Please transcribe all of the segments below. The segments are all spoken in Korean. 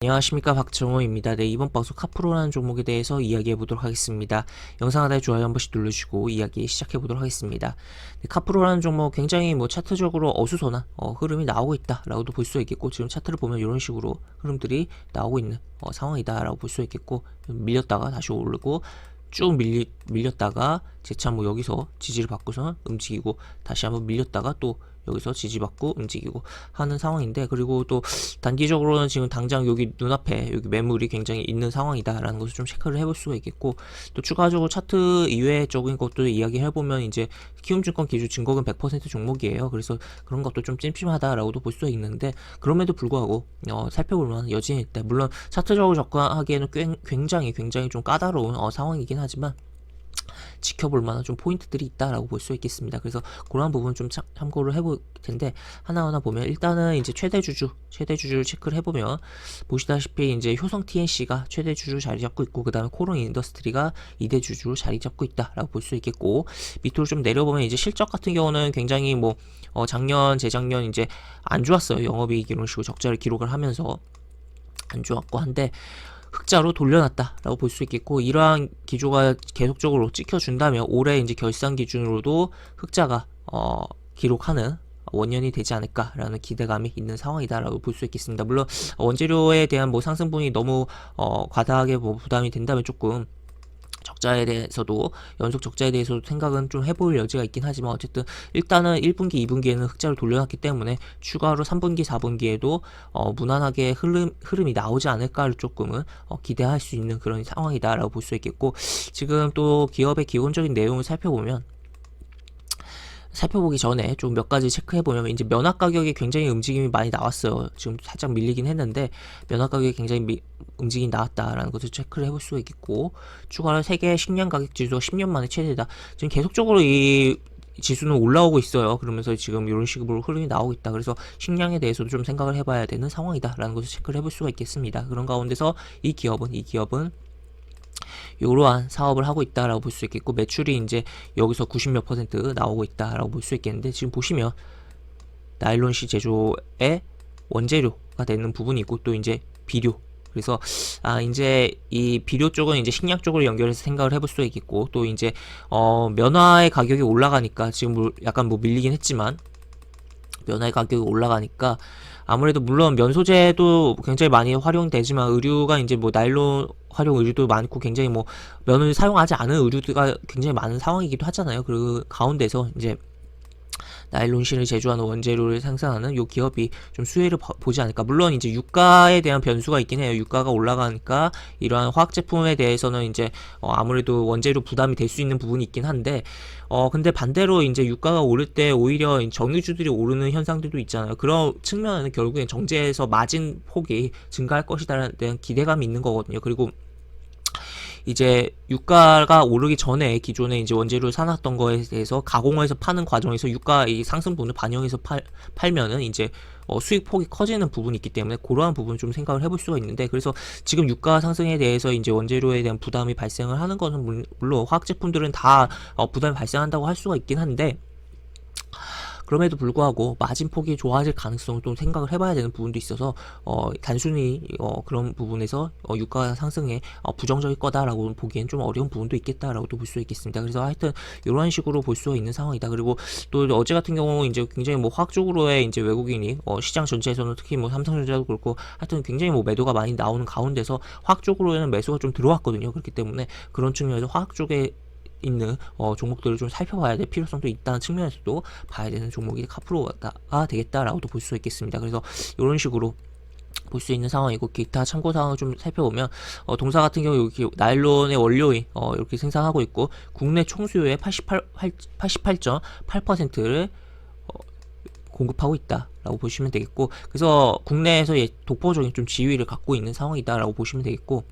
안녕하십니까, 박정호입니다. 네, 이번 방송 카프로라는 종목에 대해서 이야기해 보도록 하겠습니다. 영상 하단에 좋아요 한 번씩 눌러주시고 이야기 시작해 보도록 하겠습니다. 네, 카프로라는 종목 굉장히 차트적으로 어수선한 흐름이 나오고 있다라고도 볼 수 있겠고, 지금 차트를 보면 이런 식으로 흐름들이 나오고 있는 상황이다라고 볼 수 있겠고, 밀렸다가 다시 오르고 쭉 밀렸다가 재차 여기서 지지를 받고서 움직이고, 다시 한번 밀렸다가 또 여기서 지지받고 움직이고 하는 상황인데, 그리고 또 단기적으로는 지금 당장 여기 눈앞에 여기 매물이 굉장히 있는 상황이다라는 것을 좀 체크를 해볼 수가 있겠고, 또 추가적으로 차트 이외적인 것도 이야기해보면 이제 키움증권 기준 증거금 100% 종목이에요. 그래서 그런 것도 좀 찜찜하다라고도 볼 수가 있는데, 그럼에도 불구하고 살펴볼 만한 여지는 있다. 물론 차트적으로 접근하기에는 굉장히 좀 까다로운 상황이긴 하지만 지켜볼 만한 좀 포인트들이 있다라고 볼 수 있겠습니다. 그래서 그런 부분 좀 참고를 해볼 텐데, 하나하나 보면 일단은 이제 최대 주주를 체크를 해보면 보시다시피 이제 효성 TNC가 최대 주주 자리 잡고 있고, 그 다음에 코론 인더스트리가 2대 주주로 자리 잡고 있다라고 볼 수 있겠고, 밑으로 좀 내려보면 이제 실적 같은 경우는 굉장히 작년, 재작년 이제 안 좋았어요. 영업이익 이런 식으로 적자를 기록을 하면서 안 좋았고 한데 흑자로 돌려놨다라고 볼 수 있겠고, 이러한 기조가 계속적으로 찍혀준다면 올해 이제 결산 기준으로도 흑자가 기록하는 원년이 되지 않을까라는 기대감이 있는 상황이다라고 볼 수 있겠습니다. 물론 원재료에 대한 상승분이 너무 과다하게 부담이 된다면 조금 적자에 대해서도, 연속 적자에 대해서도 생각은 좀 해볼 여지가 있긴 하지만, 어쨌든 일단은 1분기, 2분기에는 흑자를 돌려놨기 때문에 추가로 3분기, 4분기에도 무난하게 흐름이 나오지 않을까를 조금은 기대할 수 있는 그런 상황이다라고 볼 수 있겠고, 지금 또 기업의 기본적인 내용을 살펴보기 전에 좀 몇 가지 체크해보면, 이제 면화 가격이 굉장히 움직임이 많이 나왔어요. 지금 살짝 밀리긴 했는데 면화 가격이 굉장히 움직임이 나왔다라는 것을 체크를 해볼 수가 있겠고, 추가로 세계 식량 가격 지수가 10년 만에 최대다. 지금 계속적으로 이 지수는 올라오고 있어요. 그러면서 지금 이런 식으로 흐름이 나오고 있다. 그래서 식량에 대해서도 좀 생각을 해봐야 되는 상황이다라는 것을 체크를 해볼 수가 있겠습니다. 그런 가운데서 이 기업은 이러한 사업을 하고 있다라고 볼 수 있겠고, 매출이 이제 여기서 90몇 퍼센트 나오고 있다라고 볼 수 있겠는데, 지금 보시면 나일론실 제조의 원재료가 되는 부분이 있고, 또 이제 비료, 그래서 이제 이 비료 쪽은 이제 식량 쪽으로 연결해서 생각을 해볼 수가 있겠고, 또 이제 면화의 가격이 올라가니까 지금 약간 밀리긴 했지만, 면화의 가격이 올라가니까 아무래도 물론 면소재도 굉장히 많이 활용되지만, 의류가 이제 나일론 활용 의류도 많고, 굉장히 면을 사용하지 않은 의류가 굉장히 많은 상황이기도 하잖아요. 그 가운데서 이제 나일론실을 제조하는 원재료를 생산하는 요 기업이 좀 수혜를 보지 않을까. 물론 이제 유가에 대한 변수가 있긴 해요. 유가가 올라가니까 이러한 화학 제품에 대해서는 이제 아무래도 원재료 부담이 될 수 있는 부분이 있긴 한데, 근데 반대로 이제 유가가 오를 때 오히려 정유주들이 오르는 현상들도 있잖아요. 그런 측면에는 결국엔 정제에서 마진 폭이 증가할 것이다라는 대한 기대감이 있는 거거든요. 그리고 이제 유가가 오르기 전에 기존에 이제 원재료를 사놨던 거에 대해서 가공해서 파는 과정에서 유가 이 상승분을 반영해서 팔면은 이제 수익 폭이 커지는 부분이 있기 때문에, 그러한 부분 좀 생각을 해볼 수가 있는데, 그래서 지금 유가 상승에 대해서 이제 원재료에 대한 부담이 발생을 하는 것은 물론 화학 제품들은 다 부담이 발생한다고 할 수가 있긴 한데, 그럼에도 불구하고 마진폭이 좋아질 가능성을 또 생각을 해봐야 되는 부분도 있어서, 단순히 그런 부분에서 유가 상승에 부정적일 거다라고 보기엔 좀 어려운 부분도 있겠다라고도 볼 수 있겠습니다. 그래서 하여튼 이런 식으로 볼 수가 있는 상황이다. 그리고 또 어제 같은 경우 이제 굉장히 화학적으로의 이제 외국인이 시장 전체에서는 특히 삼성전자도 그렇고 하여튼 굉장히 매도가 많이 나오는 가운데서 화학 쪽으로는 매수가 좀 들어왔거든요. 그렇기 때문에 그런 측면에서 화학 쪽에 있는 종목들을 좀 살펴봐야 될 필요성도 있다는 측면에서도 봐야 되는 종목이 카프로가 되겠다라고도 볼 수 있겠습니다. 그래서 이런 식으로 볼 수 있는 상황이고, 기타 참고사항을 좀 살펴보면 동사 같은 경우 여기 나일론의 원료인 이렇게 생산하고 있고, 국내 총수요의 88.8%를 공급하고 있다라고 보시면 되겠고, 그래서 국내에서 독보적인 좀 지위를 갖고 있는 상황이다라고 보시면 되겠고,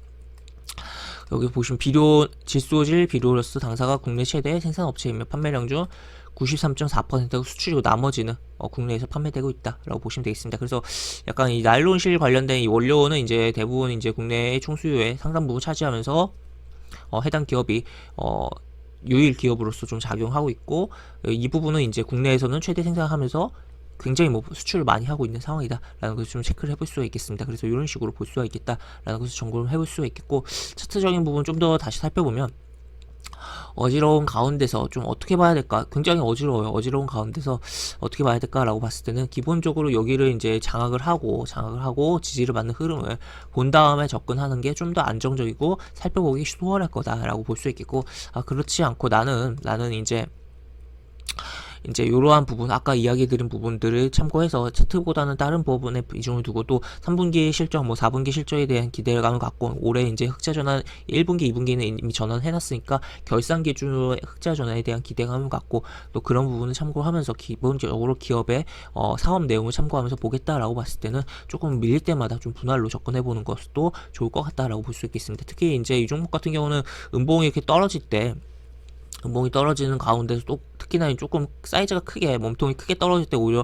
여기 보시면 질소질 비료로스 당사가 국내 최대 생산업체이며 판매량 중 93.4%가 수출이고, 나머지는 국내에서 판매되고 있다라고 보시면 되겠습니다. 그래서 약간 이 나일론실 관련된 이 원료는 이제 대부분 이제 국내의 총수요의 상당 부분 차지하면서 해당 기업이 유일 기업으로서 좀 작용하고 있고, 이 부분은 이제 국내에서는 최대 생산하면서 굉장히 뭐 수출을 많이 하고 있는 상황이다라는 것을 좀 체크를 해볼 수가 있겠습니다. 그래서 이런 식으로 볼 수가 있겠다라는 것을 점검을 해볼 수가 있겠고, 차트적인 부분 좀 더 다시 살펴보면 어지러운 가운데서 좀 어떻게 봐야 될까? 굉장히 어지러워요. 어지러운 가운데서 어떻게 봐야 될까라고 봤을 때는 기본적으로 여기를 이제 장악을 하고 지지를 받는 흐름을 본 다음에 접근하는 게 좀 더 안정적이고 살펴보기 수월할 거다라고 볼 수 있겠고, 그렇지 않고 나는 이제 이러한 부분, 아까 이야기 드린 부분들을 참고해서 차트보다는 다른 부분에 비중을 두고 또 3분기 실적, 뭐 4분기 실적에 대한 기대감을 갖고 올해 이제 흑자 전환 1분기, 2분기는 이미 전환해놨으니까 결산 기준으로 흑자 전환에 대한 기대감을 갖고 또 그런 부분을 참고하면서 기본적으로 기업의 사업 내용을 참고하면서 보겠다라고 봤을 때는 조금 밀릴 때마다 좀 분할로 접근해보는 것도 좋을 것 같다라고 볼 수 있겠습니다. 특히 이제 이 종목 같은 경우는 음봉이 이렇게 떨어질 때, 음봉이 떨어지는 가운데서 또 특히나 조금 사이즈가 크게, 몸통이 크게 떨어질 때 오히려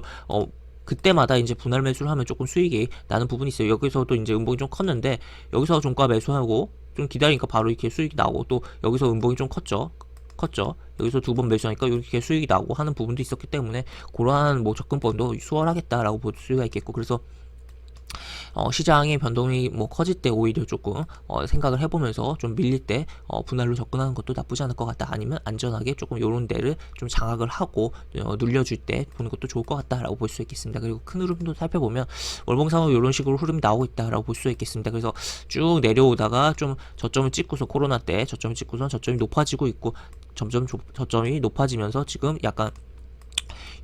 그때마다 이제 분할 매수를 하면 조금 수익이 나는 부분이 있어요. 여기서도 이제 음봉이 좀 컸는데 여기서 종가 매수하고 좀 기다리니까 바로 이렇게 수익이 나오고, 또 여기서 음봉이 좀 컸죠. 여기서 두 번 매수하니까 이렇게 수익이 나고 하는 부분도 있었기 때문에 그러한 뭐 접근법도 수월하겠다라고 볼 수가 있겠고, 그래서 시장의 변동이 뭐 커질 때 오히려 조금 생각을 해보면서 좀 밀릴 때 분할로 접근하는 것도 나쁘지 않을 것 같다. 아니면 안전하게 조금 요런 데를 좀 장악을 하고 눌려줄 때 보는 것도 좋을 것 같다라고 볼 수 있겠습니다. 그리고 큰 흐름도 살펴보면 월봉상으로 이런 식으로 흐름이 나오고 있다라고 볼 수 있겠습니다. 그래서 쭉 내려오다가 좀 저점을 찍고서, 코로나 때 저점을 찍고서 저점이 높아지고 있고, 점점 저점이 높아지면서 지금 약간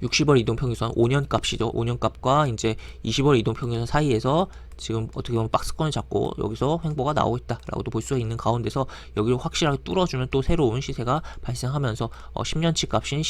60월 이동평균선 5년 값이죠. 5년 값과 이제 20월 이동평균선 사이에서 지금 어떻게 보면 박스권을 잡고 여기서 횡보가 나오고 있다라고도 볼 수 있는 가운데서 여기를 확실하게 뚫어주면 또 새로운 시세가 발생하면서 10년치 값인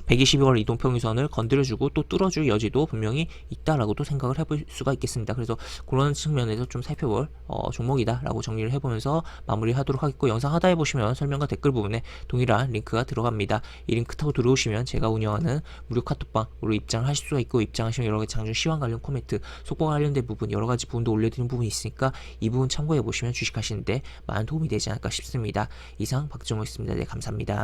122월 이동평균선을 건드려주고 또 뚫어줄 여지도 분명히 있다라고도 생각을 해볼 수가 있겠습니다. 그래서 그런 측면에서 좀 살펴볼 종목이다라고 정리를 해보면서 마무리하도록 하겠고, 영상 하단에 보시면 설명과 댓글 부분에 동일한 링크가 들어갑니다. 이 링크 타고 들어오시면 제가 운영하는 무료 카톡방으로 입장을 하실 수가 있고, 입장하시면 여러가지 장중 시황 관련 코멘트, 속보와 관련된 부분, 여러가지 부분도 올려드리는 부분이 있으니까 이 부분 참고해보시면 주식하시는데 많은 도움이 되지 않을까 싶습니다. 이상 박정호였습니다. 네, 감사합니다.